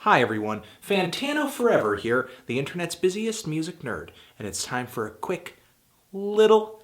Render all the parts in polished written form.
Hi everyone, Fantano Forever here, the internet's busiest music nerd, and it's time for a quick, little,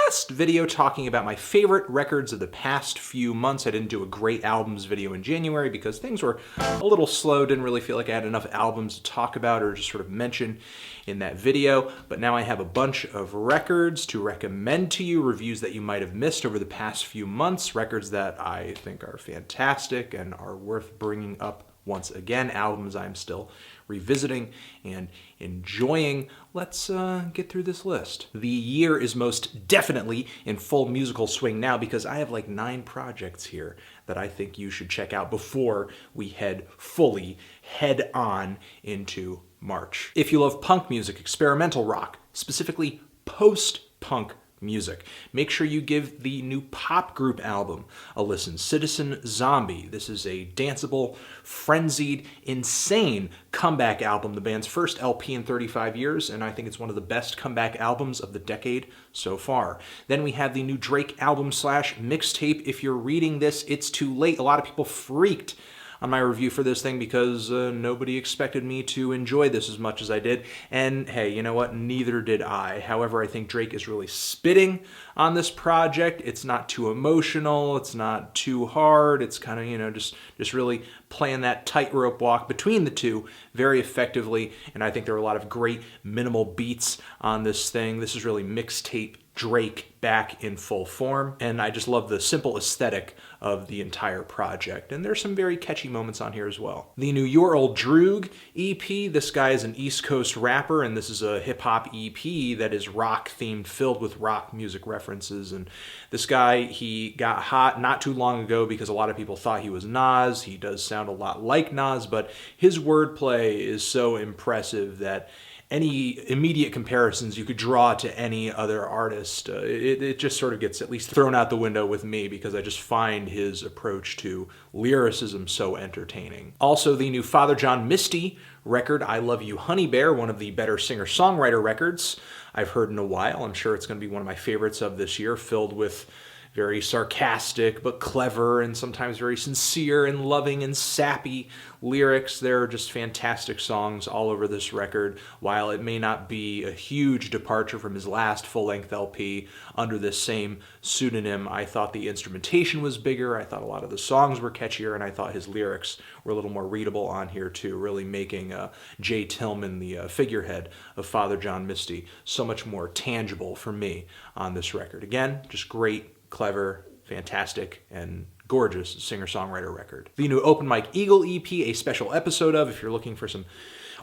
fast video talking about my favorite records of the past few months. I didn't do a great albums video in January because things were a little slow, didn't really feel like I had enough albums to talk about or just sort of mention in that video, but now I have a bunch of records to recommend to you, reviews that you might have missed over the past few months, records that I think are fantastic and are worth bringing up once again, albums I'm still revisiting and enjoying. Let's get through this list. The year is most definitely in full musical swing now because I have like 9 projects here that I think you should check out before we head on into March. If you love punk music, experimental rock, specifically post-punk music, make sure you give the new pop group album a listen, Citizen Zombie. This is a danceable, frenzied, insane comeback album, the band's first LP in 35 years, and I think it's one of the best comeback albums of the decade so far. Then we have the new Drake album / mixtape. If you're reading this, it's too late. A lot of people freaked on my review for this thing because nobody expected me to enjoy this as much as I did. And hey, you know what? Neither did I. However, I think Drake is really spitting on this project. It's not too emotional. It's not too hard. It's kind of, just really playing that tightrope walk between the two very effectively. And I think there are a lot of great minimal beats on this thing. This is really mixtape Drake back in full form, and I just love the simple aesthetic of the entire project, and there's some very catchy moments on here as well. The new Your Old Droog EP, this guy is an East Coast rapper, and this is a hip-hop EP that is rock-themed, filled with rock music references, and this guy, he got hot not too long ago because a lot of people thought he was Nas. He does sound a lot like Nas, but his wordplay is so impressive that any immediate comparisons you could draw to any other artist, it just sort of gets at least thrown out the window with me because I just find his approach to lyricism so entertaining. Also, the new Father John Misty record, I Love You Honeybear, one of the better singer-songwriter records I've heard in a while. I'm sure it's going to be one of my favorites of this year, filled with very sarcastic but clever and sometimes very sincere and loving and sappy lyrics. There are just fantastic songs all over this record. While it may not be a huge departure from his last full-length LP under this same pseudonym, I thought the instrumentation was bigger, I thought a lot of the songs were catchier, and I thought his lyrics were a little more readable on here too, really making Jay Tillman, the figurehead of Father John Misty, so much more tangible for me on this record. Again, just great, clever, fantastic, and gorgeous singer-songwriter record. The new Open Mike Eagle EP, a special episode of, if you're looking for some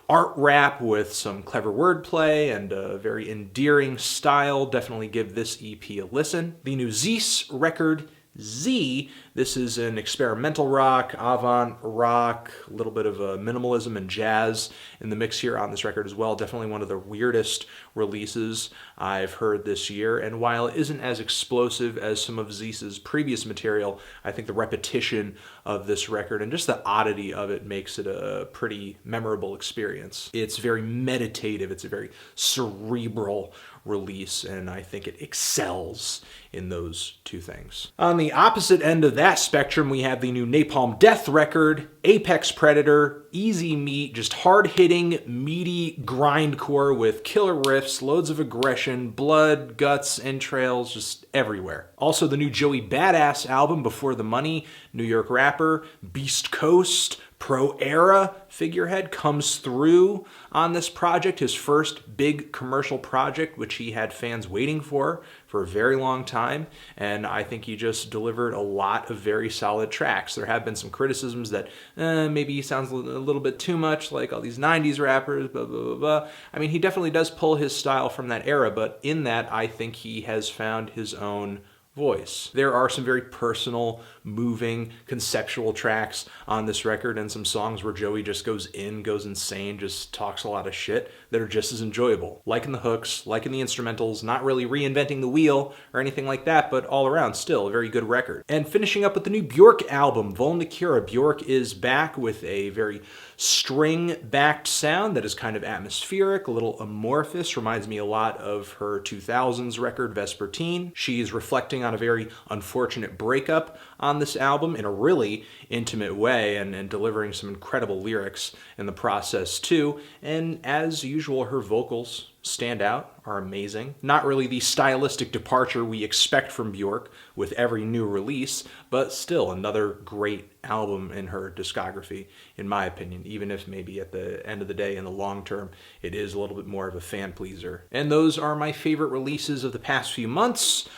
art rap with some clever wordplay and a very endearing style, definitely give this EP a listen. The new Zeus record, Z, this is an experimental rock, avant rock, a little bit of minimalism and jazz in the mix here on this record as well. Definitely one of the weirdest releases I've heard this year, and while it isn't as explosive as some of Zeus's previous material, I think the repetition of this record and just the oddity of it makes it a pretty memorable experience. It's very meditative, it's a very cerebral release, and I think it excels in those two things. On the opposite end of that spectrum, we have the new Napalm Death record, Apex Predator, easy meat, just hard-hitting, meaty grindcore with killer riffs, loads of aggression, blood, guts, entrails, just everywhere. Also, the new Joey Badass album, Before the Money, New York rapper, Beast Coast, pro-era figurehead, comes through on this project, his first big commercial project, which he had fans waiting for a very long time, and I think he just delivered a lot of very solid tracks. There have been some criticisms that maybe he sounds a little bit too much like all these 90s rappers, blah, blah, blah, blah. I mean, he definitely does pull his style from that era, but in that, I think he has found his own voice. There are some very personal, moving, conceptual tracks on this record and some songs where Joey just goes insane, just talks a lot of shit that are just as enjoyable. Liking the hooks, liking the instrumentals, not really reinventing the wheel or anything like that, but all around still a very good record. And finishing up with the new Björk album, Vulnicura. Björk is back with a very string-backed sound that is kind of atmospheric, a little amorphous, reminds me a lot of her 2000s record, Vespertine. She's reflecting reflecting on a very unfortunate breakup on this album in a really intimate way, and delivering some incredible lyrics in the process too. And as usual, her vocals stand out, are amazing. Not really the stylistic departure we expect from Björk with every new release, but still another great album in her discography, in my opinion, even if maybe at the end of the day, in the long term, it is a little bit more of a fan pleaser. And those are my favorite releases of the past few months.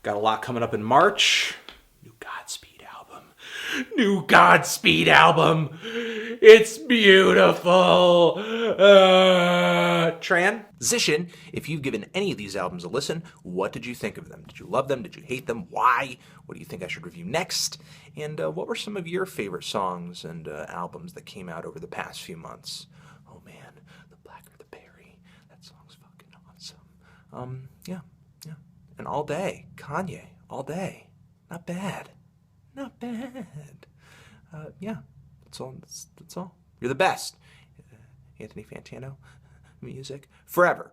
Got a lot coming up in March. New Godspeed album. It's beautiful. Transition. If you've given any of these albums a listen, what did you think of them? Did you love them? Did you hate them? Why? What do you think I should review next? And what were some of your favorite songs and albums that came out over the past few months? Oh man, The Blacker the Berry. That song's fucking awesome. Yeah. And All Day. Kanye. All Day. Not bad. Not bad. Yeah, that's all. You're the best. Anthony Fantano, music forever.